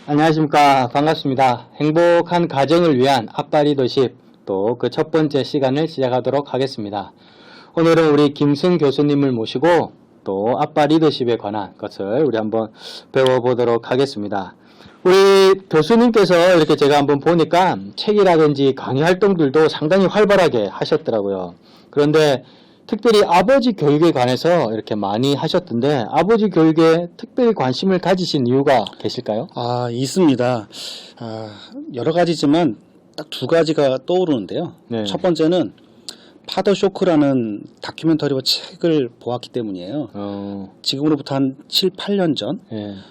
안녕하십니까. 반갑습니다. 행복한 가정을 위한 아빠 리더십 또 그 첫 번째 시간을 시작하도록 하겠습니다. 오늘은 우리 김승 교수님을 모시고 또 아빠 리더십에 관한 것을 우리 한번 배워보도록 하겠습니다. 우리 교수님께서 이렇게 제가 한번 보니까 책이라든지 강의 활동들도 상당히 활발하게 하셨더라고요. 그런데 특별히 아버지 교육에 관해서 이렇게 많이 하셨던데 아버지 교육에 특별히 관심을 가지신 이유가 계실까요? 있습니다. 여러 가지지만 딱 두 가지가 떠오르는데요. 네. 첫 번째는 파더 쇼크라는 다큐멘터리와 책을 보았기 때문이에요. 지금으로부터 한 7, 8년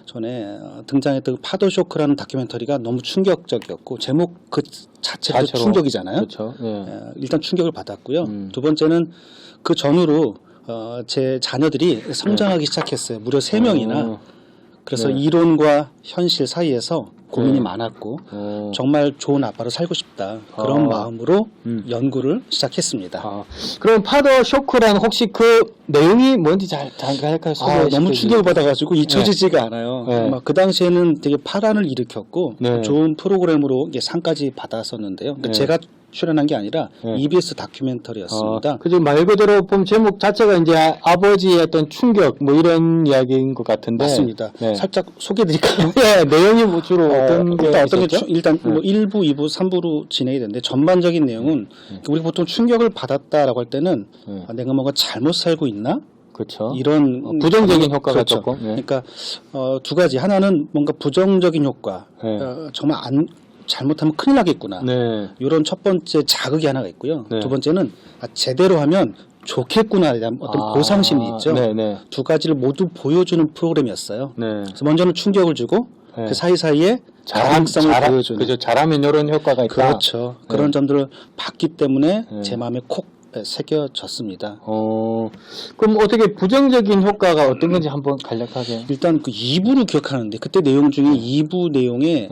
전에 등장했던 파더 쇼크라는 다큐멘터리가 너무 충격적이었고 제목 그 자체도 충격이잖아요. 그렇죠. 일단 충격을 받았고요. 두 번째는 그 전후로 제 자녀들이 성장하기 시작했어요. 무려 3명이나. 그래서 이론과 현실 사이에서 고민이 많았고 정말 좋은 아빠로 살고 싶다. 그런 마음으로 연구를 시작했습니다. 그럼 파더 쇼크라는 혹시 그 내용이 뭔지 잠깐 소개해 너무 충격을 받아가지고 잊혀지지가 않아요. 그 당시에는 되게 파란을 일으켰고 좋은 프로그램으로 상까지 받았었는데요. 그러니까 제가 출연한 게 아니라 EBS 다큐멘터리였습니다. 그죠. 말 그대로 보면 제목 자체가 이제 아버지의 어떤 충격 뭐 이런 이야기인 것 같은데. 맞습니다. 살짝 소개해드릴까요? 내용이 뭐 주로 어떤 게 있었죠? 일단 뭐 1부, 2부, 3부로 진행이 되는데 전반적인 내용은 우리가 보통 충격을 받았다라고 할 때는 내가 뭔가 잘못 살고 있나? 그렇죠. 이런 부정적인 효과가 그렇죠. 조금. 그러니까 두 가지. 하나는 뭔가 부정적인 효과. 정말 잘못하면 큰일 나겠구나. 이런 첫 번째 자극이 하나가 있고요. 두 번째는 제대로 하면 좋겠구나에 대한 어떤 보상심이 있죠. 두 가지를 모두 보여주는 프로그램이었어요. 그래서 먼저는 충격을 주고 그 사이사이에 가능성을 보여주는. 그죠. 잘하면 이런 효과가 있다. 그렇죠. 그런 점들을 봤기 때문에 제 마음에 콕 새겨졌습니다. 그럼 어떻게 부정적인 효과가 어떤 건지 한번 간략하게. 일단 그 2부를 기억하는데 그때 내용 중에 2부 내용에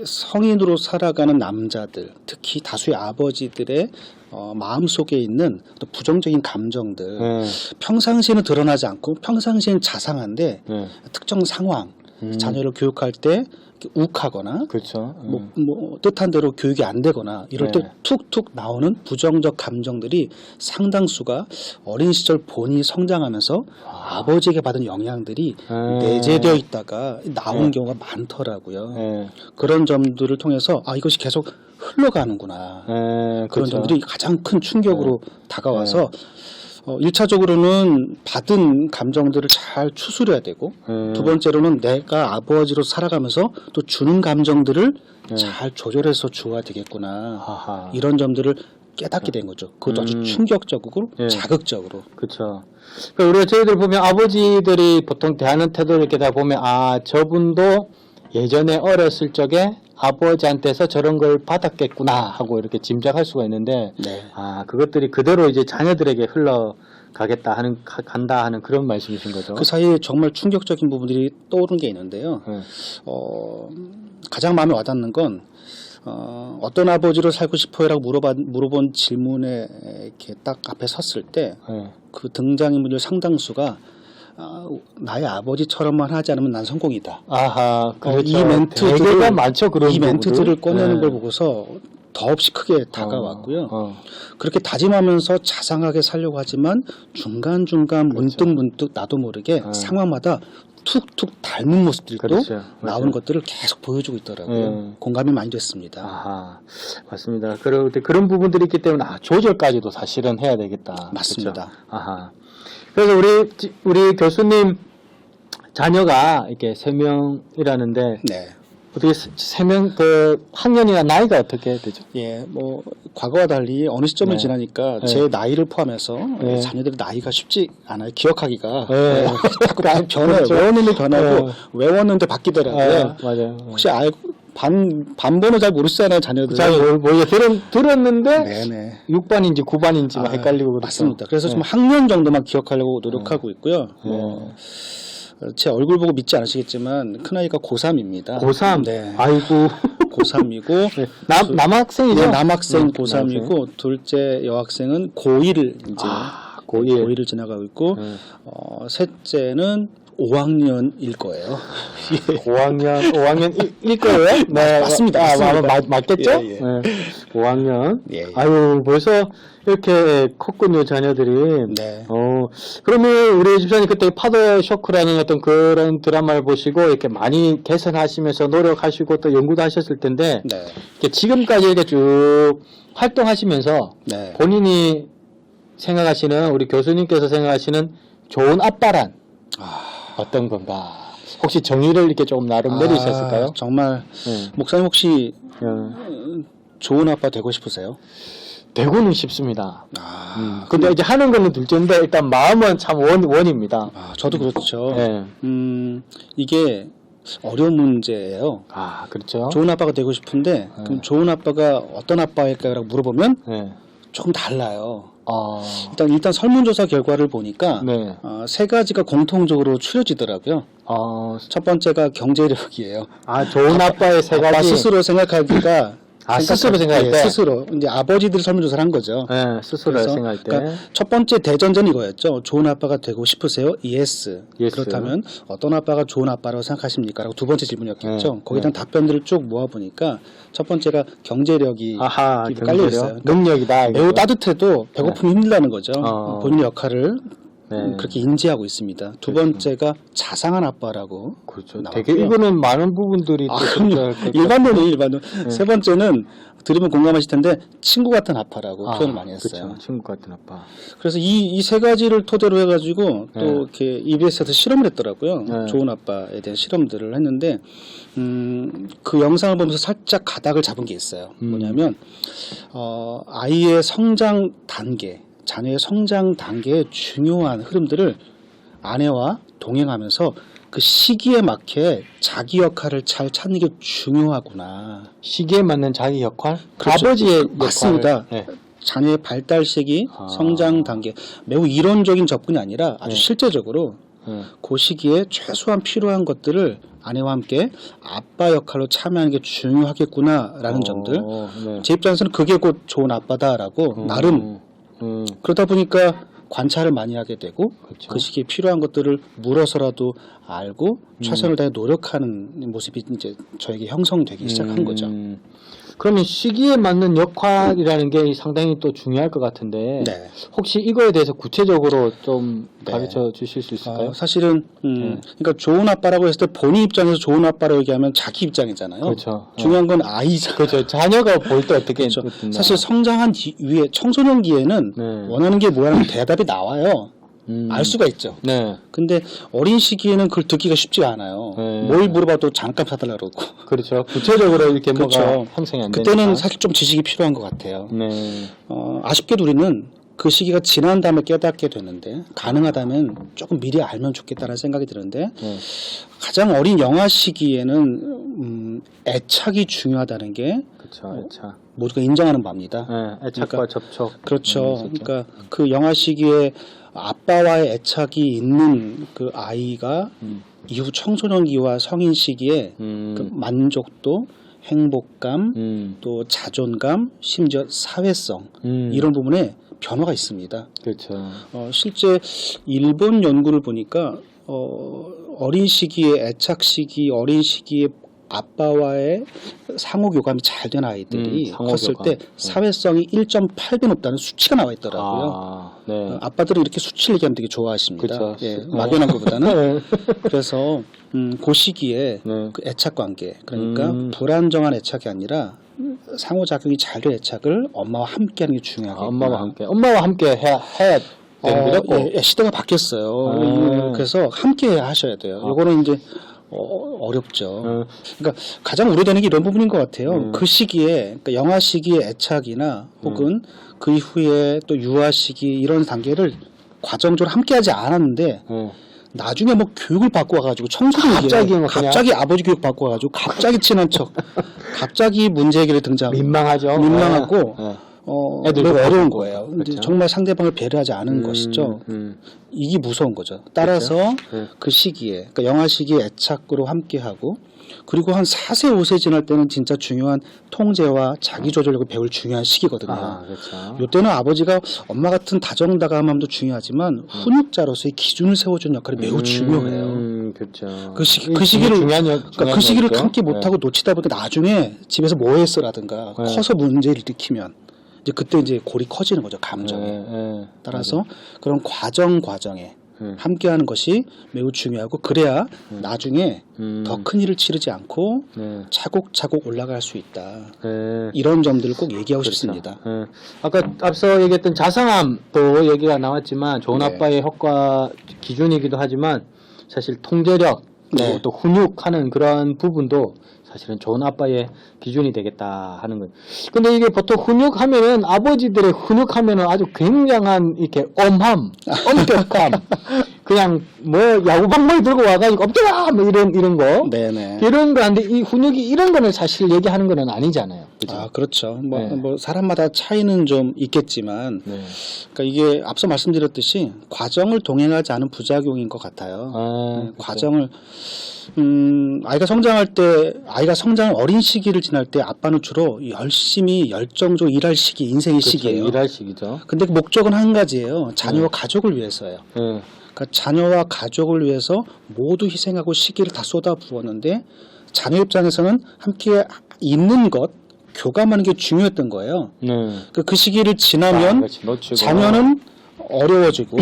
성인으로 살아가는 남자들, 특히 다수의 아버지들의 마음속에 있는 또 부정적인 감정들 평상시에는 드러나지 않고 평상시에는 자상한데 특정 상황, 자녀를 교육할 때 욱하거나 그렇죠. 뭐 뜻한 대로 교육이 안 되거나 이럴 때 툭툭 나오는 부정적 감정들이 상당수가 어린 시절 본인이 성장하면서 아버지에게 받은 영향들이 내재되어 있다가 나온 경우가 많더라고요. 그런 점들을 통해서 이것이 계속 흘러가는구나. 그런 점들이 가장 큰 충격으로 다가와서 1차적으로는 받은 감정들을 잘 추스려야 되고 두 번째로는 내가 아버지로 살아가면서 또 주는 감정들을 잘 조절해서 주어야 되겠구나. 이런 점들을 깨닫게 된 거죠. 그것도 아주 충격적이고 자극적으로. 그렇죠. 그러니까 우리가 저희들 보면 아버지들이 보통 대하는 태도를 이렇게 다 보면 저분도 예전에 어렸을 적에 아버지한테서 저런 걸 받았겠구나 하고 이렇게 짐작할 수가 있는데 그것들이 그대로 이제 자녀들에게 간다 하는 그런 말씀이신 거죠. 그 사이에 정말 충격적인 부분들이 떠오른 게 있는데요. 가장 마음에 와닿는 건 어떤 아버지로 살고 싶어요라고 물어본 질문에 이렇게 딱 앞에 섰을 때 그 등장인물들 상당수가 나의 아버지처럼만 하지 않으면 난 성공이다. 그렇죠. 이 멘트들을 많죠. 이 멘트들을 꺼내는 걸 보고서 더없이 크게 다가왔고요. 그렇게 다짐하면서 자상하게 살려고 하지만 중간중간 문득문득 나도 모르게 상황마다 툭툭 닮은 모습들도 나오는 것들을 계속 보여주고 있더라고요. 공감이 많이 됐습니다. 맞습니다. 그런 부분들이 있기 때문에 조절까지도 사실은 해야 되겠다. 맞습니다. 그래서 우리 교수님 자녀가 이렇게 3명이라는데 어떻게 3명 학년이나 나이가 어떻게 되죠? 뭐 과거와 달리 어느 시점을 지나니까 제 나이를 포함해서 자녀들의 나이가 쉽지 않아요. 기억하기가 자꾸 변해요. 외웠는데 변하고 외웠는데 바뀌더라고요. 맞아요. 혹시 알고 반번호 잘 모르시잖아요, 자녀들. 잘 들었는데 6반인지 9반인지 막 헷갈리고 그렇죠. 맞습니다. 그래서 좀 학년 정도만 기억하려고 노력하고 있고요. 제 얼굴 보고 믿지 않으시겠지만 큰아이가 고3입니다. 고3? 네. 아이고. 고3이고 남학생이죠? 네, 남학생 고3이고 둘째 여학생은 고1을 이제 고1을 지나가고 있고 셋째는 5학년일 거예요. 5학년일 거예요? 네, 맞습니다. 맞겠죠? 예, 예. 네. 5학년. 예, 예. 아유, 벌써 이렇게 컸군요, 자녀들이. 네. 그러면 우리 집사님 그때 파더 쇼크라는 어떤 그런 드라마를 보시고 이렇게 많이 개선하시면서 노력하시고 또 연구도 하셨을 텐데, 네. 이렇게 지금까지 이렇게 쭉 활동하시면서 네. 본인이 생각하시는, 우리 교수님께서 생각하시는 좋은 아빠란 어떤 건가? 혹시 정의를 이렇게 조금 나름 내리셨을까요? 정말 네. 목사님 혹시 네. 좋은 아빠 되고 싶으세요? 되고는 싶습니다. 근데 이제 하는 거는 둘째인데 일단 마음은 참 원입니다. 저도 그렇죠. 네. 이게 어려운 문제예요. 그렇죠. 좋은 아빠가 되고 싶은데 그럼 좋은 아빠가 어떤 아빠일까라고 물어보면 네. 조금 달라요. 일단 설문조사 결과를 보니까 네. 세 가지가 공통적으로 추려지더라고요. 첫 번째가 경제력이에요. 좋은 아빠의 세 아빠 가지. 스스로 생각하기가 스스로 생각할 때? 스스로 이제 아버지들이 설문조사를 한 거죠. 네, 스스로 그래서 생각할 때. 그러니까 첫 번째 대전제는 이거였죠. 좋은 아빠가 되고 싶으세요? Yes. Yes. 그렇다면 어떤 아빠가 좋은 아빠라고 생각하십니까? 라고 두 번째 질문이었겠죠. 네. 거기에 대한 답변들을 쭉 모아보니까 첫 번째가 경제력이 깔려 경제력? 있어요. 능력이다. 매우 따뜻해도 배고픔이 힘들다는 거죠. 본인의 역할을 네. 그렇게 인지하고 있습니다. 두 번째가 자상한 아빠라고. 그렇죠. 나왔고요. 되게 이거는 많은 부분들이 또 그럼요. 일반론이에요. 세 번째는 들으면 공감하실 텐데 친구 같은 아빠라고 표현을 많이 했어요. 그렇죠. 친구 같은 아빠. 그래서 이 세 가지를 토대로 해가지고 또 네. 이렇게 EBS에서 실험을 했더라고요. 네. 좋은 아빠에 대한 실험들을 했는데 그 영상을 보면서 살짝 가닥을 잡은 게 있어요. 뭐냐면 아이의 성장 단계, 자녀의 성장 단계의 중요한 흐름들을 아내와 동행하면서 그 시기에 맞게 자기 역할을 잘 찾는 게 중요하구나. 시기에 맞는 자기 역할? 그렇죠. 아버지의 맞습니다. 역할. 네. 자녀의 발달 시기, 성장 단계 매우 이론적인 접근이 아니라 아주 실제적으로 그 시기에 최소한 필요한 것들을 아내와 함께 아빠 역할로 참여하는 게 중요하겠구나라는 점들. 네. 제 입장에서는 그게 곧 좋은 아빠다라고 나름 그러다 보니까 관찰을 많이 하게 되고 그렇죠. 그 시기에 필요한 것들을 물어서라도 알고 최선을 다해 노력하는 모습이 이제 저에게 형성되기 시작한 거죠. 그러면 시기에 맞는 역할이라는 게 상당히 또 중요할 것 같은데 네. 혹시 이거에 대해서 구체적으로 좀 네. 가르쳐 주실 수 있을까요? 사실은 그러니까 좋은 아빠라고 했을 때 본인 입장에서 좋은 아빠라고 얘기하면 자기 입장이잖아요. 그렇죠. 중요한 건 아이잖아요. 그렇죠. 자녀가 볼 때 어떻게 그렇죠. 됐나. 사실 성장한 뒤에 청소년기에는 네. 원하는 게 뭐라는 대답이 나와요. 알 수가 있죠. 네. 근데 어린 시기에는 그걸 듣기가 쉽지가 않아요. 네. 뭘 물어봐도 장갑 사달라고 그러고. 그렇죠. 구체적으로 이렇게 그렇죠. 뭐가 형성이 안 되니까. 그때는 사실 좀 지식이 필요한 것 같아요. 네. 아쉽게도 우리는 그 시기가 지난 다음에 깨닫게 되는데 가능하다면 조금 미리 알면 좋겠다는 생각이 드는데 가장 어린 영아 시기에는 애착이 중요하다는 게 그렇죠. 애착. 모두가 인정하는 바입니다. 네, 애착과 그러니까 접촉. 그렇죠. 그러니까 그 영아 시기에 아빠와의 애착이 있는 그 아이가 이후 청소년기와 성인 시기에 그 만족도, 행복감, 또 자존감, 심지어 사회성 이런 부분에 변화가 있습니다. 그렇죠. 실제 일본 연구를 보니까 어린 시기에 애착 시기, 어린 시기에 아빠와의 상호 교감이 잘 된 아이들이 컸을 때 사회성이 1.8배 높다는 수치가 나와 있더라고요. 네. 아빠들은 이렇게 수치를 얘기하면 되게 좋아하십니다. 그렇죠. 예, 막연한 것보다는. 그래서 그 시기에 네. 그 애착 관계, 그러니까 불안정한 애착이 아니라 상호작용이 잘 된 애착을 엄마와 함께하는 게 중요하겠구나. 엄마와 함께 해야 되는 거죠? 예, 시대가 바뀌었어요. 그래서 함께 하셔야 돼요. 요거는 이제 어렵죠. 그러니까 가장 우려되는 게 이런 부분인 것 같아요. 그 시기에, 그러니까 영아 시기의 애착이나 혹은 그 이후에 또 유아 시기 이런 단계를 과정적으로 함께하지 않았는데 나중에 뭐 교육을 받고 와가지고 청소년기에 갑자기 아버지 교육 받고 와가지고 갑자기 친한 척, 갑자기 문제 해결에 등장. 민망하죠. 민망하고 애들도 매우 어려운 그렇고. 거예요. 근데 그렇죠. 정말 상대방을 배려하지 않은 것이죠. 이게 무서운 거죠. 따라서 그렇죠. 그 시기에, 그러니까 영아 시기에 애착으로 함께하고, 그리고 한 4세, 5세 지날 때는 진짜 중요한 통제와 자기 조절력을 배울 중요한 시기거든요. 아, 그렇죠. 이때는 아버지가 엄마 같은 다정다감함도 중요하지만 훈육자로서의 기준을 세워주는 역할이 매우 중요해요. 그렇죠. 그 시기를 그러니까 그 시기를 거죠. 참기 못하고 놓치다 보니까 나중에 집에서 뭐 했어라든가 네. 커서 문제를 일으키면 이제 그때 이제 골이 커지는 거죠, 감정이. 따라서 그런 과정에 함께하는 것이 매우 중요하고, 그래야 나중에 더 큰 일을 치르지 않고 차곡차곡 올라갈 수 있다. 이런 점들을 꼭 얘기하고 싶습니다. 아까 앞서 얘기했던 자상함도 얘기가 나왔지만 좋은 네. 아빠의 효과 기준이기도 하지만 사실 통제력 네. 또 훈육하는 그런 부분도 사실은 좋은 아빠의 기준이 되겠다 하는 거예요. 근데 이게 보통 훈육하면은 아버지들의 훈육하면은 아주 굉장한 이렇게 엄함, 엄격함, 그냥 뭐 야구방망이 들고 와가지고 엎드려 뭐 이런 거, 네네. 이런 거 한데 이 훈육이 이런 거는 사실 얘기하는 거는 아니잖아요. 그죠? 아, 그렇죠. 네. 뭐 사람마다 차이는 좀 있겠지만, 네. 그러니까 이게 앞서 말씀드렸듯이 과정을 동행하지 않은 부작용인 것 같아요. 그렇죠. 과정을 아이가 성장할 어린 시기를 지날 때 아빠는 주로 열심히 열정적으로 일할 시기, 인생의 그렇죠. 시기예요. 일할 시기죠. 근데 그 목적은 한 가지예요. 자녀와 가족을 위해서예요. 그러니까 자녀와 가족을 위해서 모두 희생하고 시기를 다 쏟아부었는데, 자녀 입장에서는 함께 있는 것, 교감하는 게 중요했던 거예요. 그 시기를 지나면 놓치고. 자녀는 어려워지고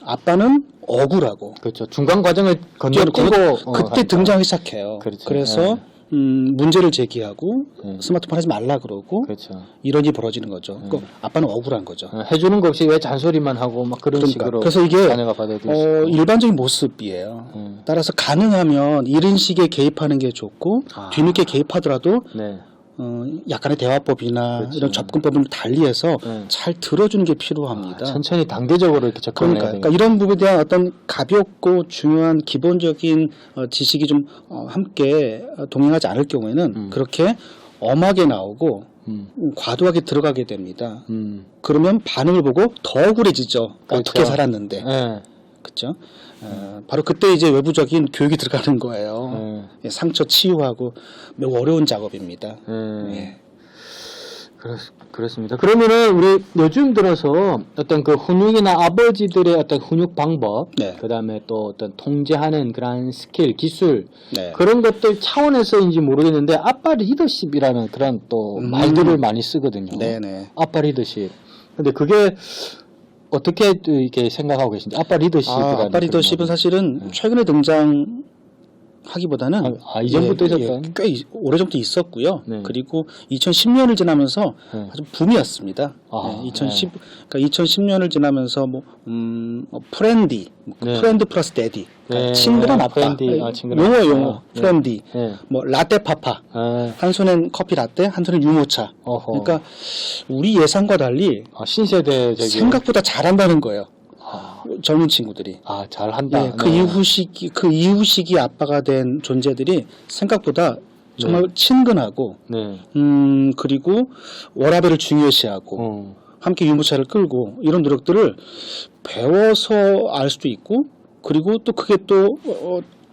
아빠는 억울하고, 그렇죠. 중간 과정을 뛰어넘고 건너뛰고 그때 등장하기 시작해요. 그렇죠. 그래서 문제를 제기하고 스마트폰 하지 말라 그러고, 그렇죠. 이런 일이 벌어지는 거죠. 그러니까 아빠는 억울한 거죠. 해주는 거 없이 왜 잔소리만 하고 막 그런 그러니까. 식으로 그래서 이게 자녀가 받아들일 수 있고. 일반적인 모습이에요. 따라서 가능하면 이른 시기에 개입하는 게 좋고, 뒤늦게 개입하더라도 네. 약간의 대화법이나 그렇죠. 이런 접근법을 달리해서 잘 들어주는 게 필요합니다. 천천히 단계적으로 이렇게 접근해야 그러니까 이런 부분에 대한 어떤 가볍고 중요한 기본적인 지식이 좀 함께 동행하지 않을 경우에는 그렇게 엄하게 나오고 과도하게 들어가게 됩니다. 그러면 반응을 보고 더 억울해지죠. 그렇죠. 어떻게 살았는데. 네. 그렇죠? 바로 그때 이제 외부적인 교육이 들어가는 거예요. 예, 상처 치유하고 매우 어려운 작업입니다. 예. 그렇습니다. 그러면은 우리 요즘 들어서 어떤 그 훈육이나 아버지들의 어떤 훈육 방법, 네. 그다음에 또 어떤 통제하는 그런 스킬, 기술 네. 그런 것들 차원에서인지 모르겠는데 아빠 리더십이라는 그런 또 말들을 많이 쓰거든요. 네네. 아빠 리더십. 근데 그게 어떻게 이렇게 생각하고 계신지 아빠 리더십이라는 아빠 리더십은 사실은 최근에 등장하기보다는 이전부터 있었던 꽤 오래전부터 있었고요. 네. 그리고 2010년을 지나면서 네. 아주 붐이었습니다. 아, 2010 그러니까 2010년을 지나면서 프렌디, 네. 프렌드 플러스 데디, 그러니까 네. 친근한 아빠, 프렌디, 친근한 용어, 아빠. 네. 프렌디, 네. 뭐 라떼 파파, 아, 한 손엔 커피 라떼, 한 손엔 유모차. 어허. 그러니까 우리 예상과 달리 신세대적인 생각보다 잘한다는 거예요. 젊은 친구들이. 잘한다. 예, 그 이후 시기 아빠가 된 존재들이 생각보다 정말 친근하고, 네. 그리고 워라밸을 중요시하고, 함께 유모차를 끌고, 이런 노력들을 배워서 알 수도 있고, 그리고 또 그게 또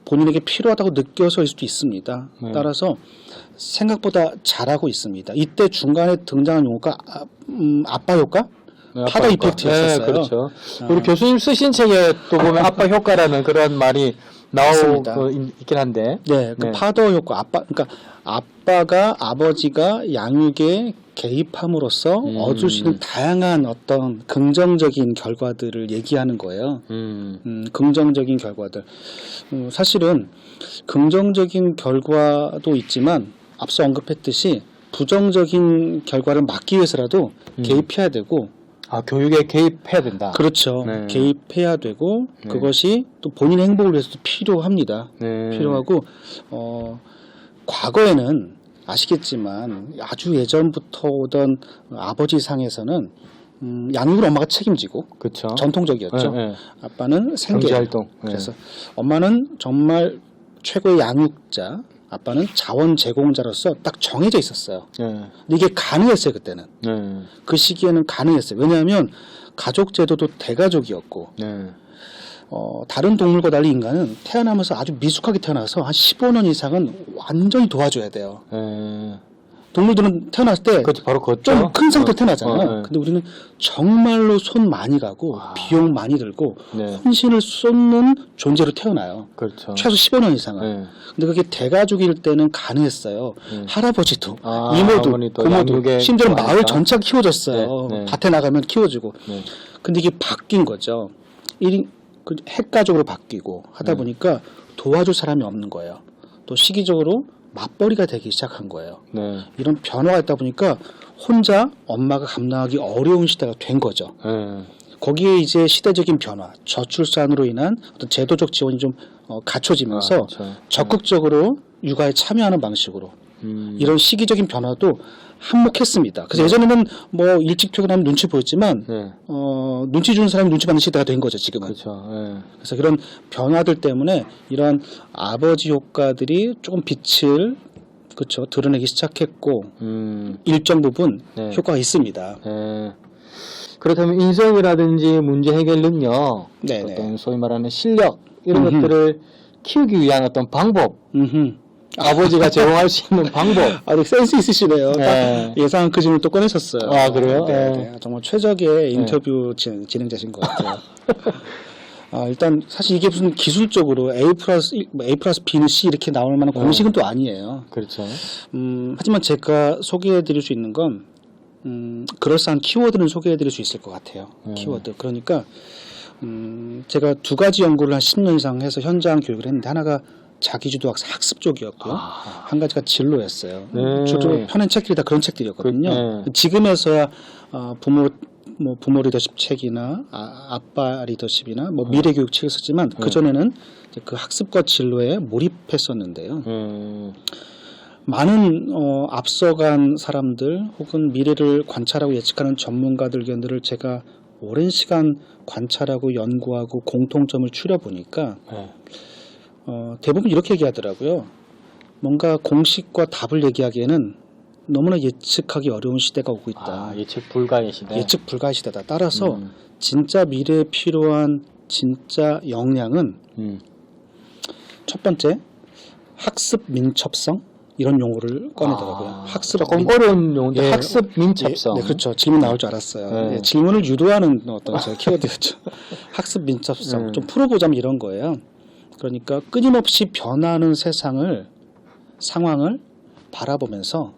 본인에게 필요하다고 느껴서일 수도 있습니다. 따라서 생각보다 잘하고 있습니다. 이때 중간에 등장한 용어가 아빠 효과? 파더 이펙트였었어요. 네, 그렇죠. 우리 교수님 쓰신 책에 또 보면 아빠 효과라는 그런 말이 맞습니다. 나오고 있긴 한데. 네, 그 파더 효과, 그러니까 아빠가 아버지가 양육에 개입함으로써 얻을 수 있는 다양한 어떤 긍정적인 결과들을 얘기하는 거예요. 긍정적인 결과들. 사실은 긍정적인 결과도 있지만 앞서 언급했듯이 부정적인 결과를 막기 위해서라도 개입해야 되고, 교육에 개입해야 된다. 그렇죠. 네. 개입해야 되고, 그것이 또 본인의 행복을 위해서도 필요합니다. 네. 필요하고, 과거에는 아시겠지만 아주 예전부터 오던 아버지 상에서는 양육을 엄마가 책임지고, 그렇죠. 전통적이었죠. 네. 아빠는 생계 경제활동. 그래서 엄마는 정말 최고의 양육자, 아빠는 자원 제공자로서 딱 정해져 있었어요. 네. 근데 이게 가능했어요 그때는. 네. 그 시기에는 가능했어요. 왜냐하면 가족 제도도 대가족이었고 네. 다른 동물과 달리 인간은 태어나면서 아주 미숙하게 태어나서 한 15년 이상은 완전히 도와줘야 돼요. 네. 동물들은 태어났을 때 그렇죠. 바로 그렇죠. 좀 큰 상태로 태어나잖아요. 네. 근데 우리는 정말로 손 많이 가고 아. 비용 많이 들고 네. 혼신을 쏟는 존재로 태어나요. 그렇죠. 최소 15년 이상은. 네. 근데 그게 대가족일 때는 가능했어요. 네. 할아버지도, 아, 이모도, 어머니도 고모도, 양육에 심지어는 좋아하니까. 마을 전체가 키워졌어요. 네, 네. 밭에 나가면 키워주고. 네. 근데 이게 바뀐 거죠. 핵가족으로 바뀌고 하다 네. 보니까 도와줄 사람이 없는 거예요. 또 시기적으로 맞벌이가 되기 시작한 거예요. 네. 이런 변화가 있다 보니까 혼자 엄마가 감당하기 어려운 시대가 된 거죠. 네. 거기에 이제 시대적인 변화, 저출산으로 인한 어떤 제도적 지원이 좀 갖춰지면서 그렇죠. 적극적으로 육아에 참여하는 방식으로 이런 시기적인 변화도 한몫했습니다. 그래서 예전에는 뭐 일찍 퇴근하면 눈치 보였지만 네. 눈치 주는 사람이 눈치 받는 시대가 된 거죠 지금은. 그렇죠. 네. 그래서 그런 변화들 때문에 이런 아버지 효과들이 조금 빛을 그렇죠 드러내기 시작했고 일정 부분 네. 효과가 있습니다. 네. 그렇다면 인성이라든지 문제 해결 능력, 네네. 어떤 소위 말하는 실력 이런 음흠. 것들을 키우기 위한 어떤 방법, 음흠. 아버지가 제공할 수 있는 방법. 아주 센스 있으시네요. 네. 딱 예상한 그 질문을 또 꺼내셨어요. 아, 그래요? 네, 네. 네. 정말 최적의 인터뷰 진행자신 것 같아요. 일단 사실 이게 무슨 기술적으로 A 플러스 B는 C 이렇게 나올 만한 공식은 또 아니에요. 그렇죠. 하지만 제가 소개해드릴 수 있는 건 그럴싸한 키워드는 소개해드릴 수 있을 것 같아요. 키워드. 그러니까 제가 두 가지 연구를 한 10년 이상 해서 현장 교육을 했는데 하나가 자기주도 학습 쪽이었고요. 한 가지가 진로였어요. 네. 주로 펴낸 책들이 다 그런 책들이었거든요. 네. 지금에서야 부모 리더십 책이나 아빠 리더십이나 뭐 미래 교육 책을 썼지만 그 전에는 그 학습과 진로에 몰입했었는데요. 많은 앞서간 사람들 혹은 미래를 관찰하고 예측하는 전문가들 의견들을 제가 오랜 시간 관찰하고 연구하고 공통점을 추려보니까 대부분 이렇게 얘기하더라고요. 뭔가 공식과 답을 얘기하기에는 너무나 예측하기 어려운 시대가 오고 있다. 예측 불가의 시대. 예측 불가의 시대다. 따라서 진짜 미래에 필요한 진짜 역량은 첫 번째 학습 민첩성 이런 용어를 꺼내더라고요. 학습 조금 어려운 용어인데 예, 학습 민첩성. 네, 그렇죠. 질문 나올 줄 알았어요. 네. 예, 질문을 유도하는 어떤 제 키워드였죠. 학습 민첩성. 좀 풀어보자면 이런 거예요. 그러니까 끊임없이 변하는 상황을 바라보면서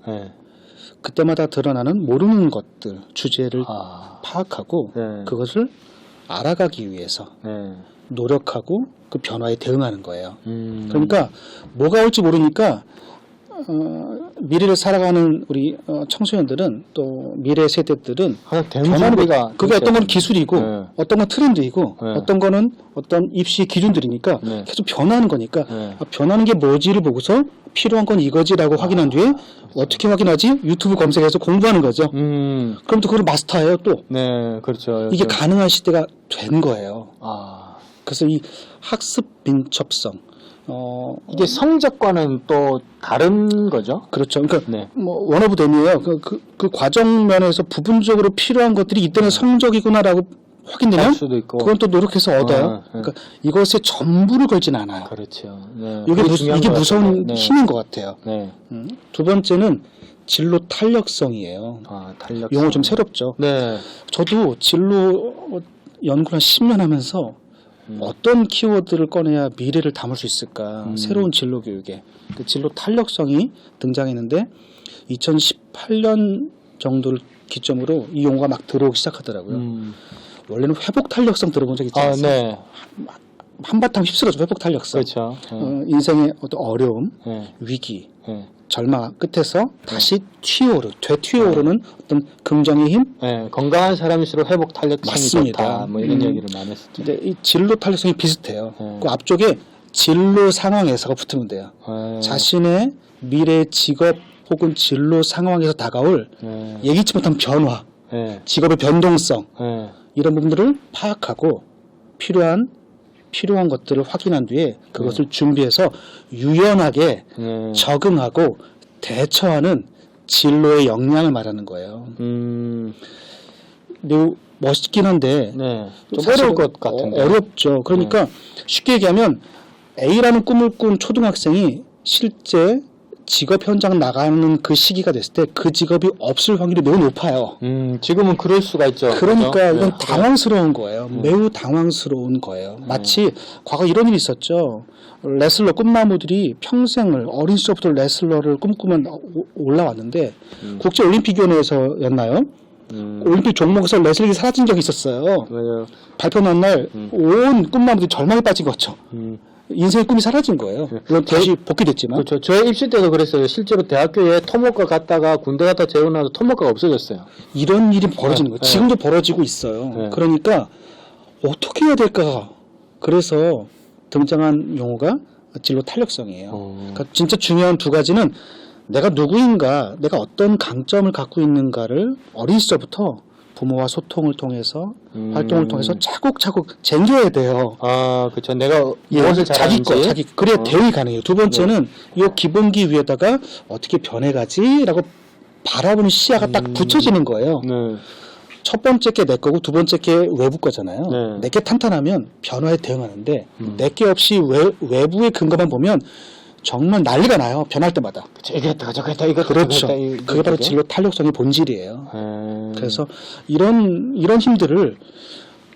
그때마다 드러나는 모르는 것들, 주제를 파악하고 그것을 알아가기 위해서 노력하고 그 변화에 대응하는 거예요. 그러니까 뭐가 올지 모르니까 미래를 살아가는 우리 청소년들은 또 미래 세대들은 변하는 거 그게 어떤 건 기술이고 어떤 건 트렌드이고 어떤 거는 어떤 입시 기준들이니까 계속 변하는 거니까 변하는 게 뭐지를 보고서 필요한 건 이거지라고 확인한 뒤에 어떻게 확인하지? 유튜브 검색해서 공부하는 거죠. 그럼 또 그걸 마스터해요 또. 네, 그렇죠. 이게 가능한 시대가 된 거예요. 아. 그래서 이 학습 민첩성 이게 성적과는 또 다른 거죠? 그렇죠. 그러니까 네. 뭐 원오브 댐이에요. 그 과정 면에서 부분적으로 필요한 것들이 이때는 성적이구나라고 확인되면 할 수도 있고. 그건 또 노력해서 얻어요. 그러니까 이것에 전부를 걸진 않아요. 그렇죠. 네. 이게 무서운 네. 힘인 것 같아요. 네. 두 번째는 진로 탄력성이에요. 탄력성. 용어 좀 새롭죠. 네. 저도 진로 연구를 한 10년 하면서 어떤 키워드를 꺼내야 미래를 담을 수 있을까? 새로운 진로 교육에 그 진로 탄력성이 등장했는데 2018년 정도를 기점으로 이 용어가 막 들어오기 시작하더라고요. 원래는 회복 탄력성 들어본 적 있지 않습니까? 네. 한바탕 휩쓸어져 회복 탄력성. 그렇죠. 인생의 어떤 어려움, 위기, 절망 끝에서 다시 되튀어오르는 어떤 긍정의 힘. 건강한 사람일수록 회복 탄력성이 맞습니다. 좋다. 뭐 이런 얘기를 많이 했었죠. 근데 이 진로 탄력성이 비슷해요. 그 앞쪽에 진로 상황에서가 붙으면 돼요. 자신의 미래 직업 혹은 진로 상황에서 다가올 예기치 못한 변화, 직업의 변동성 이런 부분들을 파악하고 필요한 필요한 것들을 확인한 뒤에 그것을 준비해서 유연하게 적응하고 대처하는 진로의 역량을 말하는 거예요. 매우 멋있긴 한데 네. 좀 사실 어려울 것 같은데. 어렵죠. 그러니까 쉽게 얘기하면 A라는 꿈을 꾼 초등학생이 실제 직업 현장 나가는 그 시기가 됐을 때 그 직업이 없을 확률이 매우 높아요. 지금은 그럴 수가 있죠. 그러니까 그렇죠? 이건 네. 당황스러운 거예요. 매우 당황스러운 거예요. 마치 과거 이런 일이 있었죠. 레슬러 꿈나무들이 평생을 어린 시절부터 레슬러를 꿈꾸면 올라왔는데 국제올림픽위원회에서였나요? 올림픽 종목에서 레슬링이 사라진 적이 있었어요. 맞아요. 발표 난 날 온 꿈나무들이 절망에 빠진 거죠. 인생의 꿈이 사라진 거예요. 물론 다시 복귀됐지만. 그렇죠. 저의 입시 때도 그랬어요. 실제로 대학교에 토목과 갔다가 군대 갔다 재고 나서 토목과가 없어졌어요. 이런 일이 벌어지는 거예요. 네. 지금도 벌어지고 있어요. 네. 그러니까 어떻게 해야 될까? 그래서 등장한 용어가 진로 탄력성이에요. 그러니까 진짜 중요한 두 가지는 내가 누구인가, 내가 어떤 강점을 갖고 있는가를 어린 시절부터 부모와 소통을 통해서 활동을 통해서 차곡차곡 쟁여야 돼요. 아, 그렇죠. 내가 예, 무엇을 자기 거, 잘하는지. 자기 그래야 대응이 가능해요. 두 번째는 이 기본기 위에다가 어떻게 변해가지라고 바라보는 시야가 딱 붙여지는 거예요. 네. 첫 번째 게 내 거고 두 번째 게 외부 거잖아요. 네. 내게 탄탄하면 변화에 대응하는데 내게 없이 외부의 근거만 보면 정말 난리가 나요. 변할 때마다. 이겼다, 저겼다, 이겼다. 그렇죠. 저겼다, 그게 바로 진로 탄력성의 본질이에요. 네. 그래서 이런 힘들을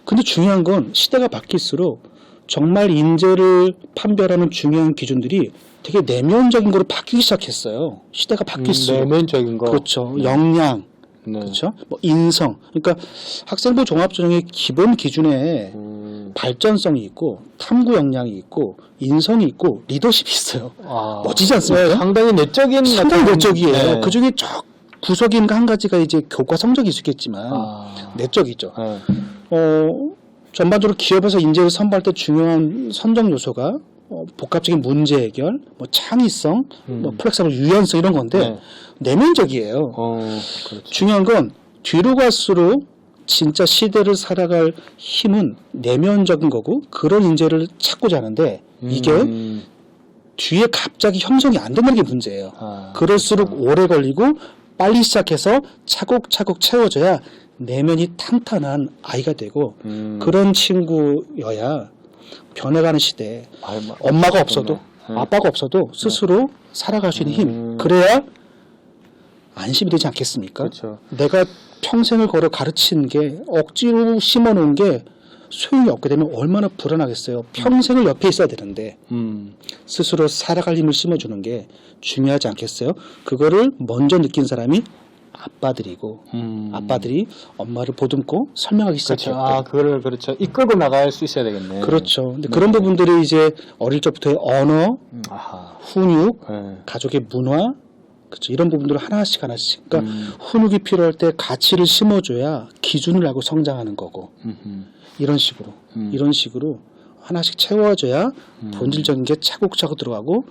근데 중요한 건 시대가 바뀔수록 정말 인재를 판별하는 중요한 기준들이 되게 내면적인 거로 바뀌기 시작했어요. 시대가 바뀔수록. 내면적인 거. 그렇죠. 역량, 네. 그렇죠. 뭐 인성. 그러니까 학생부 종합전형의 기본 기준에 발전성이 있고 탐구 역량이 있고 인성이 있고 리더십이 있어요. 아, 멋지지 않습니까? 상당히 내적인 상당히 같은- 내적이에요. 네. 그 중에 구석인 한 가지가 이제 교과 성적이 있겠지만 아. 내적이죠. 네. 전반적으로 기업에서 인재를 선발할 때 중요한 선정 요소가 복합적인 문제 해결, 뭐 창의성, 뭐 플렉서블 유연성 이런 건데 네. 내면적이에요. 그렇죠. 중요한 건 뒤로 갈수록 진짜 시대를 살아갈 힘은 내면적인 거고 그런 인재를 찾고자 하는데 이게 뒤에 갑자기 형성이 안 된다는 게 문제예요. 아, 그럴수록 오래 걸리고 빨리 시작해서 차곡차곡 채워져야 내면이 탄탄한 아이가 되고 그런 친구여야 변해가는 시대에 엄마가 없어도 아빠가 없어도 스스로 살아갈 수 있는 힘 그래야 안심이 되지 않겠습니까? 그렇죠. 내가 평생을 걸어 가르친 게 억지로 심어놓은 게 소용이 없게 되면 얼마나 불안하겠어요. 평생을 옆에 있어야 되는데 스스로 살아갈 힘을 심어주는 게 중요하지 않겠어요? 그거를 먼저 느낀 사람이 아빠들이고 아빠들이 엄마를 보듬고 설명하기 그렇죠. 시작했고 아, 그거를 그렇죠. 이끌고 나갈 수 있어야 되겠네. 그렇죠. 근데 그런 부분들이 이제 어릴 적부터의 언어, 아하. 훈육, 네. 가족의 문화, 그렇죠. 이런 부분들을 하나씩. 그러니까 훈육이 필요할 때 가치를 심어줘야 기준을 알고 성장하는 거고 이런 식으로 하나씩 채워줘야 본질적인 게 차곡차곡 들어가고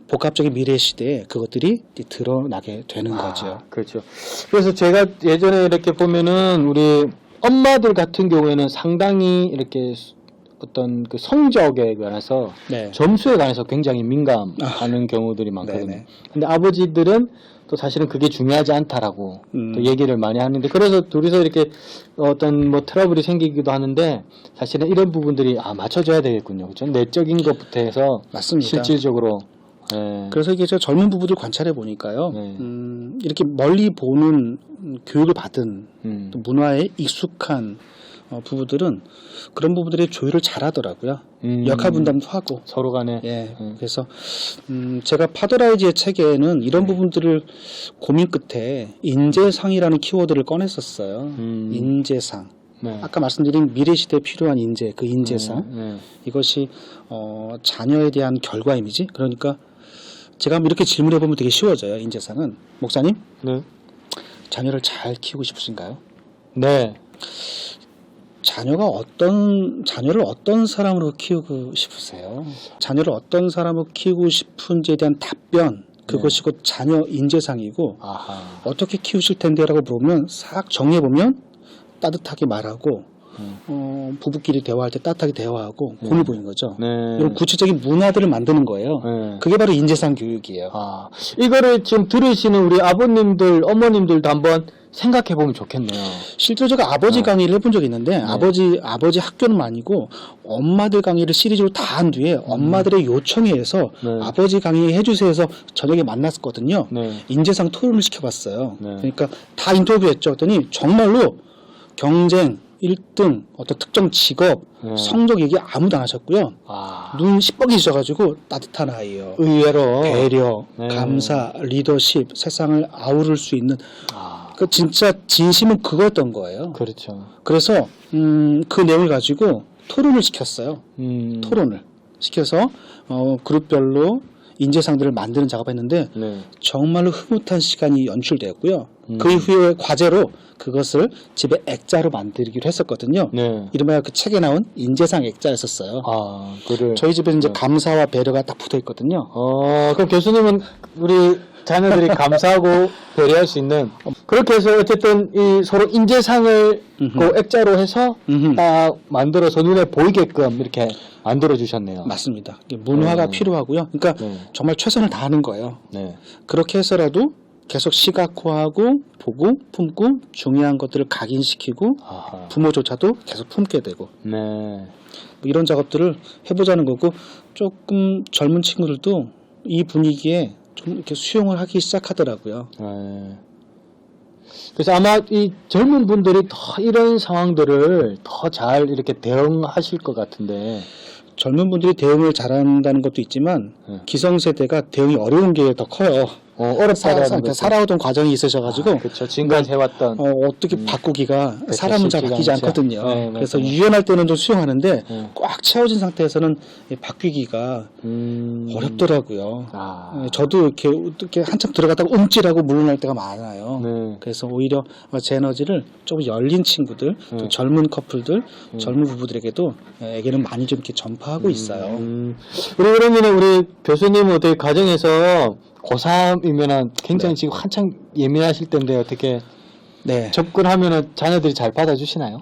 복합적인 미래 시대에 그것들이 드러나게 되는 거죠. 그렇죠. 그래서 제가 예전에 이렇게 보면은 우리 엄마들 같은 경우에는 상당히 이렇게 어떤 그 성적에 관해서 네. 점수에 관해서 굉장히 민감하는 경우들이 많거든요. 네네. 근데 아버지들은 또 사실은 그게 중요하지 않다라고 또 얘기를 많이 하는데 그래서 둘이서 이렇게 어떤 뭐 트러블이 생기기도 하는데 사실은 이런 부분들이 맞춰줘야 되겠군요. 그렇죠? 내적인 것부터 해서 맞습니다. 실질적으로 예. 그래서 이게 제가 젊은 부부들 관찰해 보니까요. 네. 이렇게 멀리 보는 교육을 받은 또 문화에 익숙한 부부들은 그런 부부들의 조율을 잘하더라고요. 역할 분담도 하고. 서로 간에 예. 그래서 제가 파더라이즈의 책에는 이런 부분들을 고민 끝에 인재상이라는 키워드를 꺼냈었어요. 인재상. 네. 아까 말씀드린 미래 시대에 필요한 인재, 그 인재상. 이것이 자녀에 대한 결과 이미지. 그러니까 제가 한번 이렇게 질문해 보면 되게 쉬워져요. 인재상은 목사님, 네. 자녀를 잘 키우고 싶으신가요? 네. 자녀를 어떤 사람으로 키우고 싶으세요? 자녀를 어떤 사람으로 키우고 싶은지에 대한 답변, 그것이 곧 자녀 인재상이고 아하. 어떻게 키우실 텐데라고 물으면 싹 정리해보면 따뜻하게 말하고 부부끼리 대화할 때 따뜻하게 대화하고 공을 보이는 거죠. 네. 이런 구체적인 문화들을 만드는 거예요. 네. 그게 바로 인재상 교육이에요. 아, 이거를 지금 들으시는 우리 아버님들, 어머님들도 한번 생각해 보면 좋겠네요. 실제로 제가 아버지 강의를 해본 적이 있는데 아버지 학교는 아니고 엄마들 강의를 시리즈로 다 한 뒤에 엄마들의 요청에 의해서 네. 아버지 강의 해주세요 해서 저녁에 만났었거든요. 네. 인재상 토론을 시켜봤어요. 네. 그러니까 다 인터뷰했죠. 그랬더니 정말로 경쟁 1등 어떤 특정 직업 네. 성적 얘기 아무도 안 하셨고요. 아, 눈 시뻘개지셔가지고 따뜻한 아이예요. 의외로. 배려, 네. 감사, 리더십, 세상을 아우를 수 있는 아, 그 진짜 진심은 그거였던 거예요. 그렇죠. 그래서 그 내용을 가지고 토론을 시켰어요. 토론을 시켜서 그룹별로 인재상들을 만드는 작업했는데 네. 정말로 흐뭇한 시간이 연출되었고요. 그 이후에 과제로 그것을 집에 액자로 만들기로 했었거든요. 네. 이름하여 그 책에 나온 인재상 액자였었어요. 아, 그를. 저희 집에 이제 감사와 배려가 딱 붙어 있거든요. 그럼 교수님은 우리 자녀들이 감사하고 배려할 수 있는 그렇게 해서 어쨌든 이 서로 인재상을 그 액자로 해서 딱 만들어서 눈에 보이게끔 이렇게 만들어 주셨네요. 맞습니다. 이게 문화가 필요하고요. 그러니까 정말 최선을 다하는 거예요. 네. 그렇게 해서라도 계속 시각화하고 보고 품고 중요한 것들을 각인시키고 아하. 부모조차도 계속 품게 되고 네. 뭐 이런 작업들을 해보자는 거고 조금 젊은 친구들도 이 분위기에 좀 이렇게 수용을 하기 시작하더라고요. 네. 그래서 아마 이 젊은 분들이 더 이런 상황들을 더 잘 이렇게 대응하실 것 같은데. 젊은 분들이 대응을 잘한다는 것도 있지만 기성세대가 대응이 어려운 게 더 커요. 어렵다라는 거. 살아오던 과정이 있으셔가지고 그렇죠. 지금까지 해왔던. 어떻게 바꾸기가 그렇죠. 사람은 잘 쉽지가 바뀌지 않죠. 않거든요. 네, 그래서 맞아요. 유연할 때는 좀 수용하는데 꽉 채워진 상태에서는 바뀌기가 어렵더라고요. 아. 저도 이렇게 한참 들어갔다가 움찔하고 물러날 때가 많아요. 네. 그래서 오히려 제 에너지를 좀 열린 친구들, 또 젊은 커플들, 젊은 부부들에게도 에게는 많이 좀 이렇게 전파하고 있어요. 우리 그러면 우리 교수님은 어떻게 가정에서 고3이면은 굉장히 지금 한창 예민하실 텐데 어떻게 네. 접근하면은 자녀들이 잘 받아주시나요?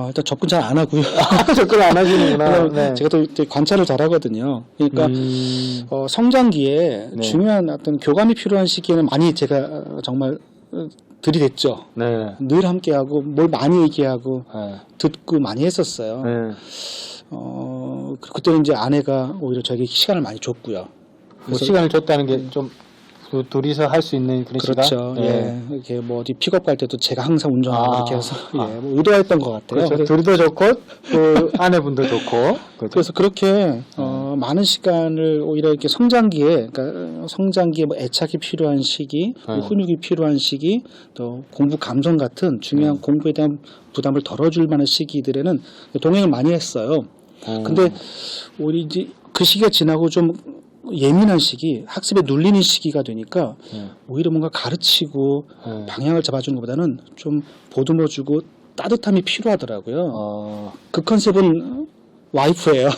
일단 접근 잘 안 하고요. 접근 안 하시는구나. 왜냐면 네. 제가 또 되게 관찰을 잘 하거든요. 그러니까 성장기에 네. 중요한 어떤 교감이 필요한 시기에는 많이 제가 정말 들이댔죠. 네. 늘 함께하고 뭘 많이 얘기하고 네. 듣고 많이 했었어요. 네. 그때는 이제 아내가 오히려 저에게 시간을 많이 줬고요. 뭐 시간을 줬다는 게 좀 둘이서 할 수 있는 그런 그렇죠. 시간? 예. 이렇게 뭐 어디 픽업 갈 때도 제가 항상 운전하고 이렇게 해서 아. 뭐 의도했던 것 같아요. 그렇죠. 둘이도 좋고 그 아내분도 좋고. 그렇죠. 그래서 그렇게 많은 시간을 오히려 이렇게 성장기에, 그러니까 성장기에 뭐 애착이 필요한 시기, 뭐 훈육이 필요한 시기, 또 공부 감성 같은 중요한 공부에 대한 부담을 덜어줄 만한 시기들에는 동행을 많이 했어요. 근데 우리 이제 그 시기가 지나고 좀 예민한 시기, 학습에 눌리는 시기가 되니까 오히려 뭔가 가르치고 방향을 잡아주는 것보다는 좀 보듬어주고 따뜻함이 필요하더라고요. 그 컨셉은 와이프예요.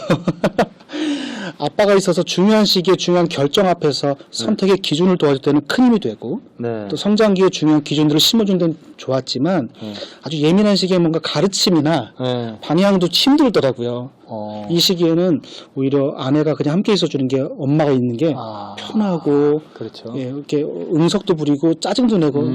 아빠가 있어서 중요한 시기에 중요한 결정 앞에서 선택의 기준을 도와줄 때는 큰 힘이 되고 네. 또 성장기에 중요한 기준들을 심어준 데는 좋았지만 아주 예민한 시기에 뭔가 가르침이나 네. 방향도 힘들더라고요. 이 시기에는 오히려 아내가 그냥 함께 있어주는 게 엄마가 있는 게 편하고 그렇죠. 예, 이렇게 응석도 부리고 짜증도 내고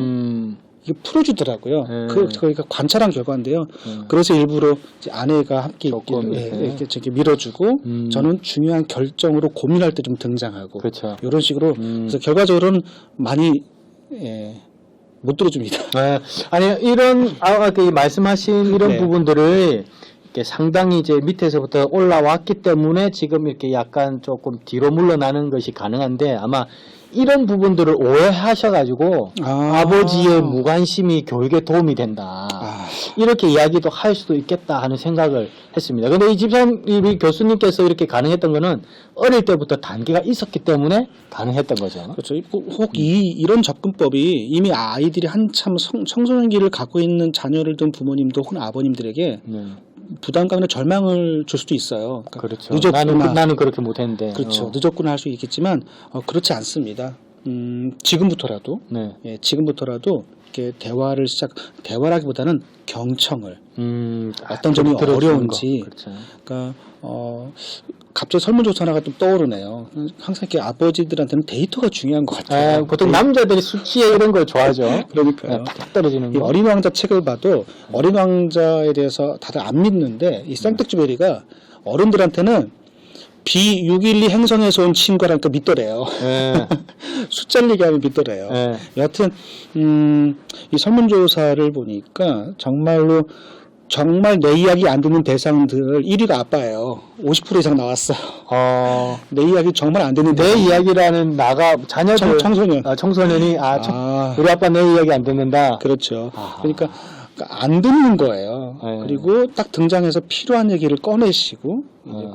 이게 풀어주더라고요. 그러니까 관찰한 결과인데요. 그래서 일부러 이제 아내가 함께 있기를 이렇게 저기 밀어주고 저는 중요한 결정으로 고민할 때 좀 등장하고 그렇죠. 이런 식으로 그래서 결과적으로는 많이 못 들어줍니다. 네. 아니 이런 아까 말씀하신 이런 네. 부분들을 이렇게 상당히 이제 밑에서부터 올라왔기 때문에 지금 이렇게 약간 조금 뒤로 물러나는 것이 가능한데 아마 이런 부분들을 오해하셔가지고 아버지의 무관심이 교육에 도움이 된다. 이렇게 이야기도 할 수도 있겠다 하는 생각을 했습니다. 근데 이 집사님, 우리 교수님께서 이렇게 가능했던 거는 어릴 때부터 단계가 있었기 때문에 가능했던 거죠. 그렇죠. 혹 이런 접근법이 이미 아이들이 한참 청소년기를 갖고 있는 자녀를 둔 부모님도 혹은 아버님들에게 부담감이나 절망을 줄 수도 있어요. 그러니까 그렇죠. 늦었구나. 나는 그렇게 못했는데. 그렇죠. 늦었구나 할 수 있겠지만 그렇지 않습니다. 지금부터라도 네. 예, 지금부터라도 이렇게 대화라기보다는 경청을 어떤 좀 점이 들어주는 어려운지 거. 그렇죠. 그러니까 갑자기 설문조사 하나가 좀 떠오르네요. 항상 이렇게 아버지들한테는 데이터가 중요한 것 같아요. 보통 남자들이 수치에 이런 걸 좋아하죠. 그러니까요. 딱 떨어지는 이 거. 어린 왕자 책을 봐도 어린 왕자에 대해서 다들 안 믿는데 이 생텍쥐베리가 어른들한테는 B612 행성에서 온 친구라니까 믿더래요. 예. 숫자를 얘기하면 믿더래요. 예. 여하튼 이 설문조사를 보니까 정말 내 이야기 안 듣는 대상들 1위가 아빠예요. 50% 이상 나왔어요. 내 이야기 정말 안 듣는 내 대상. 이야기라는 자녀들 청소년. 청소년이 우리 아빠 내 이야기 안 듣는다. 그렇죠. 아하. 그러니까 안 듣는 거예요. 네. 그리고 딱 등장해서 필요한 얘기를 꺼내시고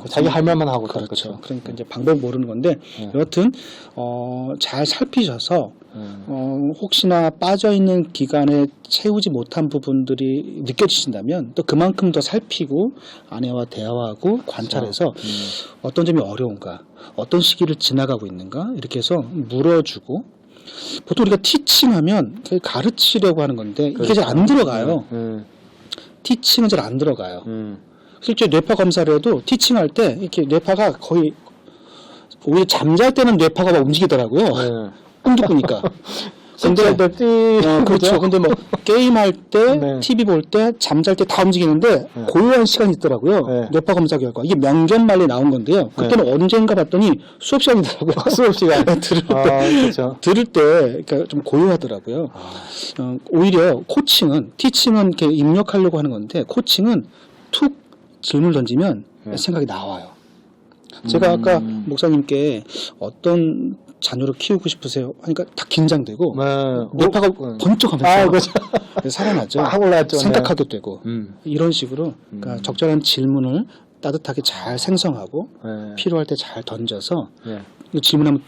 자기 할 말만 하고 그렇죠. 그러니까 이제 방법 모르는 건데 네. 여하튼 잘 살피셔서 혹시나 빠져 있는 기간에 채우지 못한 부분들이 느껴지신다면 또 그만큼 더 살피고 아내와 대화하고 관찰해서 어떤 점이 어려운가, 어떤 시기를 지나가고 있는가 이렇게 해서 물어주고 보통 우리가 티칭하면 가르치려고 하는 건데 이게 잘 안 들어가요. 티칭은 잘 안 들어가요. 실제 뇌파 검사를 해도 티칭할 때 이렇게 뇌파가 거의 오히려 잠잘 때는 뇌파가 막 움직이더라고요. 꿈도 꾸니까. 근데 그렇죠. 근데 뭐 게임할 때, 네. TV 볼 때, 잠잘 때 다 움직이는데 고요한 시간이 있더라고요. 네. 뇌파 검사 결과 이게 명견말리 나온 건데요. 그때는 언젠가 봤더니 수업 시간이더라고요. 수업 시간 들을 때, 그렇죠. 들을 때 그러니까 좀 고요하더라고요. 오히려 코칭은 티칭은 이렇게 입력하려고 하는 건데 코칭은 툭 질문을 던지면 생각이 나와요. 제가 아까 목사님께 어떤 자녀를 키우고 싶으세요? 하니까 다 긴장되고 뇌파가 번쩍하면서 그렇죠. 살아나죠. 막 올라왔죠. 생각하게 되고 이런 식으로 그러니까 적절한 질문을 따뜻하게 잘 생성하고 필요할 때 잘 던져서 질문하면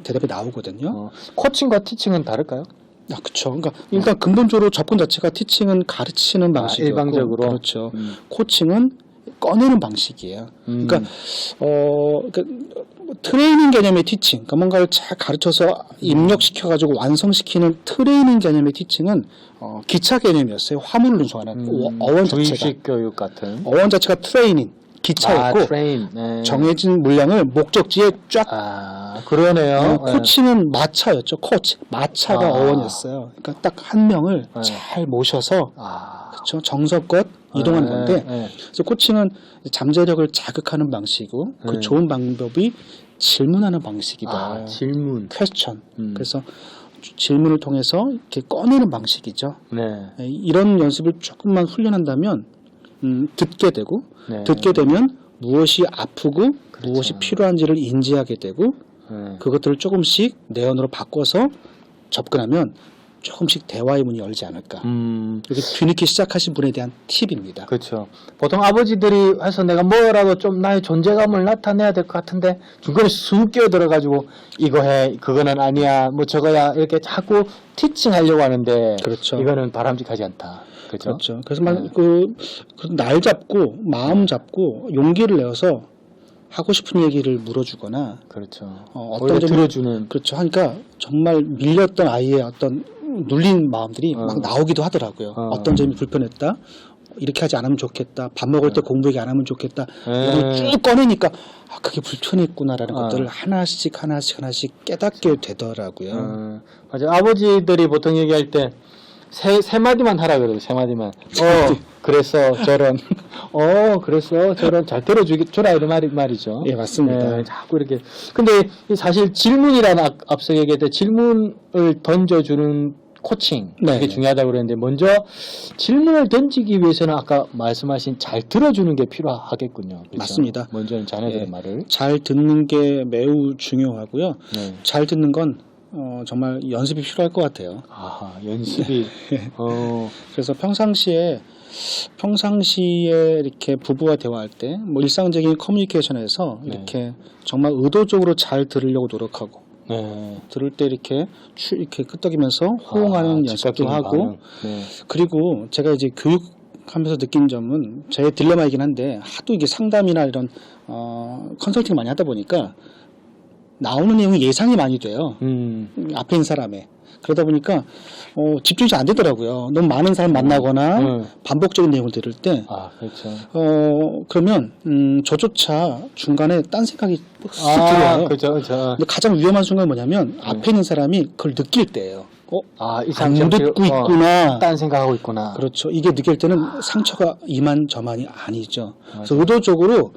대답이 나오거든요. 코칭과 티칭은 다를까요? 그렇죠. 그러니까 일단 근본적으로 접근 자체가 티칭은 가르치는 방식이고 일방적으로. 그렇죠. 코칭은 꺼내는 방식이에요. 그러니까 트레이닝 개념의 티칭, 그러니까 뭔가를 잘 가르쳐서 입력시켜가지고 완성시키는 트레이닝 개념의 티칭은 기차 개념이었어요. 화물을 운송하는 어원 자체가. 주입식 교육 같은. 어원 자체가 트레이닝, 기차였고 트레인. 정해진 물량을 목적지에 쫙. 그러네요. 코칭은 마차였죠. 코치, 마차가 어원이었어요. 그러니까 딱 한 명을 잘 모셔서 그렇죠. 정석껏 이동하는 건데 그래서 코칭은 잠재력을 자극하는 방식이고 그 좋은 방법이 질문하는 방식이다. 질문. 퀘스천. 그래서 질문을 통해서 이렇게 꺼내는 방식이죠. 이런 연습을 조금만 훈련한다면 듣게 되고 듣게 되면 무엇이 아프고 무엇이 필요한지를 인지하게 되고 그것들을 조금씩 내연으로 바꿔서 접근하면 조금씩 대화의 문이 열지 않을까. 이렇게 뒤늦게 시작하신 분에 대한 팁입니다. 그렇죠. 보통 아버지들이 해서 내가 뭐라도 좀 나의 존재감을 나타내야 될 것 같은데 중간에 쑥 끼어들어가지고 이거 해, 그거는 아니야, 뭐 저거야 이렇게 자꾸 티칭하려고 하는데 그렇죠. 이거는 바람직하지 않다. 그렇죠. 그래서 날 잡고 마음 잡고 용기를 내어서 하고 싶은 얘기를 물어주거나 그렇죠. 어떤 점이 들어주는. 그렇죠. 하니까 정말 밀렸던 아이의 어떤 눌린 마음들이 막 나오기도 하더라고요. 어떤 점이 불편했다. 이렇게 하지 않으면 좋겠다. 밥 먹을 때 공부 얘기 안 하면 좋겠다. 이걸 쭉 꺼내니까 그게 불편했구나라는 것들을 하나씩 깨닫게 되더라고요. 맞아요. 아버지들이 보통 얘기할 때 세 마디만 하라 그래요. 세 마디만. 그래서 저런. 그래서 저런 잘 들어주라 이런 말이죠. 예, 맞습니다. 자꾸 이렇게. 근데 사실 질문이라는 앞서 얘기했던 질문을 던져주는 코칭. 이게 중요하다고 그랬는데 먼저 질문을 던지기 위해서는 아까 말씀하신 잘 들어주는 게 필요하겠군요. 그렇죠? 맞습니다. 먼저는 자녀들의 말을. 잘 듣는 게 매우 중요하고요. 잘 듣는 건 정말 연습이 필요할 것 같아요. 연습이. 그래서 평상시에 이렇게 부부와 대화할 때, 뭐 일상적인 커뮤니케이션에서 이렇게 정말 의도적으로 잘 들으려고 노력하고, 들을 때 이렇게 끄떡이면서 호응하는 연습도 하고, 그리고 제가 이제 교육하면서 느낀 점은 제 딜레마이긴 한데, 하도 이게 상담이나 이런 컨설팅 많이 하다 보니까 나오는 내용이 예상이 많이 돼요. 앞에 있는 사람의. 그러다 보니까 집중이 잘 안 되더라고요. 너무 많은 사람 만나거나 반복적인 내용을 들을 때 아, 그렇죠. 그러면 저조차 중간에 딴 생각이 쓱 들어와요. 그렇죠, 그렇죠. 근데 가장 위험한 순간은 뭐냐면 앞에 있는 사람이 그걸 느낄 때예요. 이 안 사람 듣고 있구나. 딴 생각하고 있구나. 그렇죠. 이게 느낄 때는 상처가 이만저만이 아니죠. 그래서 의도적으로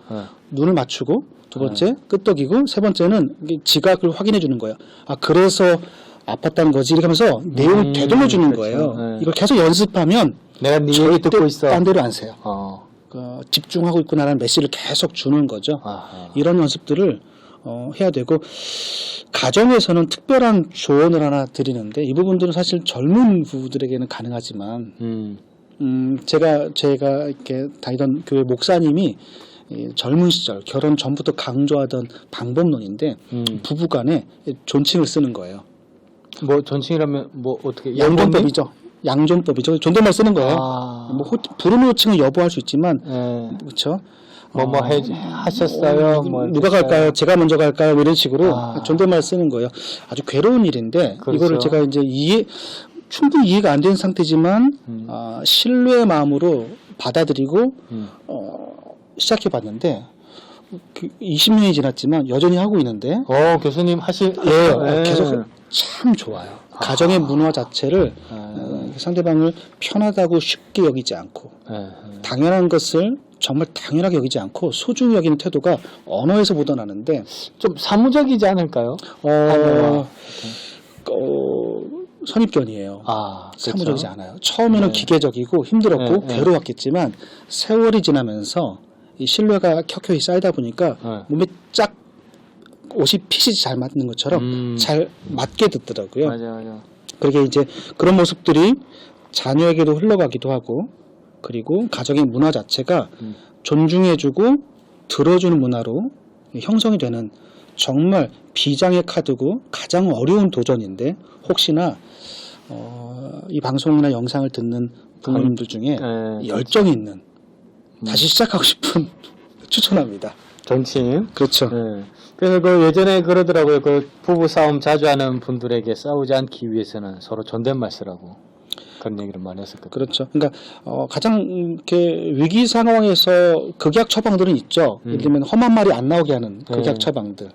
눈을 맞추고 두 번째 끄떡이고 세 번째는 이게 지각을 확인해 주는 거예요. 그래서 아팠다는 거지 이렇게 하면서 내용을 되돌려 주는 그렇죠. 거예요. 이걸 계속 연습하면 내가 네 얘기 듣고 있어. 딴 데로 안 새요. 집중하고 있구나라는 메시지를 계속 주는 거죠. 이런 연습들을 해야 되고 가정에서는 특별한 조언을 하나 드리는데 이 부분들은 사실 젊은 부부들에게는 가능하지만 제가 이렇게 다니던 교회 목사님이 젊은 시절 결혼 전부터 강조하던 방법론인데 부부간에 존칭을 쓰는 거예요. 뭐 존칭이라면 뭐 어떻게 양존법이죠. 양존법이죠. 존댓말 쓰는 거예요. 뭐 부르는 호칭은 여보할 수 있지만 그렇죠. 하셨어요? 누가 갈까요? 제가 먼저 갈까요? 뭐 이런 식으로 존댓말 쓰는 거예요. 아주 괴로운 일인데 그렇죠. 이거를 제가 이제 충분히 이해가 안 되는 상태지만 신뢰의 마음으로 받아들이고 시작해 봤는데 20년이 지났지만 여전히 하고 있는데 교수님 계속 참 좋아요. 가정의 문화 자체를 상대방을 편하다고 쉽게 여기지 않고 당연한 것을 정말 당연하게 여기지 않고 소중히 여기는 태도가 언어에서 묻어나는데 좀 사무적이지 않을까요? 선입견이에요. 사무적이지 그렇죠. 않아요. 처음에는 기계적이고 힘들었고 괴로웠겠지만 세월이 지나면서 이 신뢰가 켜켜이 쌓이다 보니까 몸에 쫙 옷이 핏이 잘 맞는 것처럼 잘 맞게 듣더라고요. 맞아. 그렇게 이제 그런 모습들이 자녀에게도 흘러가기도 하고 그리고 가정의 문화 자체가 존중해주고 들어주는 문화로 형성이 되는 정말 비장의 카드고 가장 어려운 도전인데 혹시나 이 방송이나 영상을 듣는 부모님들 중에 열정이 있는 다시 시작하고 싶은 추천합니다. 존칭. 그렇죠. 그래서 예전에 그러더라고요. 부부 싸움 자주 하는 분들에게 싸우지 않기 위해서는 서로 존댓말 쓰라고 그런 얘기를 많이 했었거든요. 그렇죠. 그러니까 가장 이렇게 위기 상황에서 극약 처방들은 있죠. 예를 들면 험한 말이 안 나오게 하는 극약 처방들.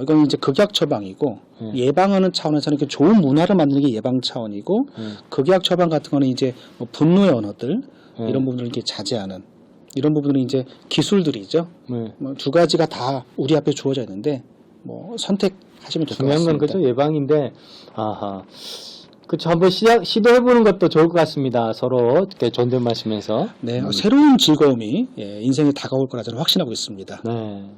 이건 이제 극약 처방이고 예방하는 차원에서는 이렇게 좋은 문화를 만드는 게 예방 차원이고 극약 처방 같은 거는 이제 뭐 분노의 언어들 이런 부분을 이렇게 자제하는 이런 부분은 이제 기술들이죠. 뭐 두 가지가 다 우리 앞에 주어져 있는데 뭐 선택하시면 될 것 같습니다. 중요한 건 그죠 예방인데 그쵸 한번 시도해보는 것도 좋을 것 같습니다. 서로 이렇게 존댓말 쓰면서. 네, 새로운 즐거움이 인생에 다가올 거라 저는 확신하고 있습니다. 네.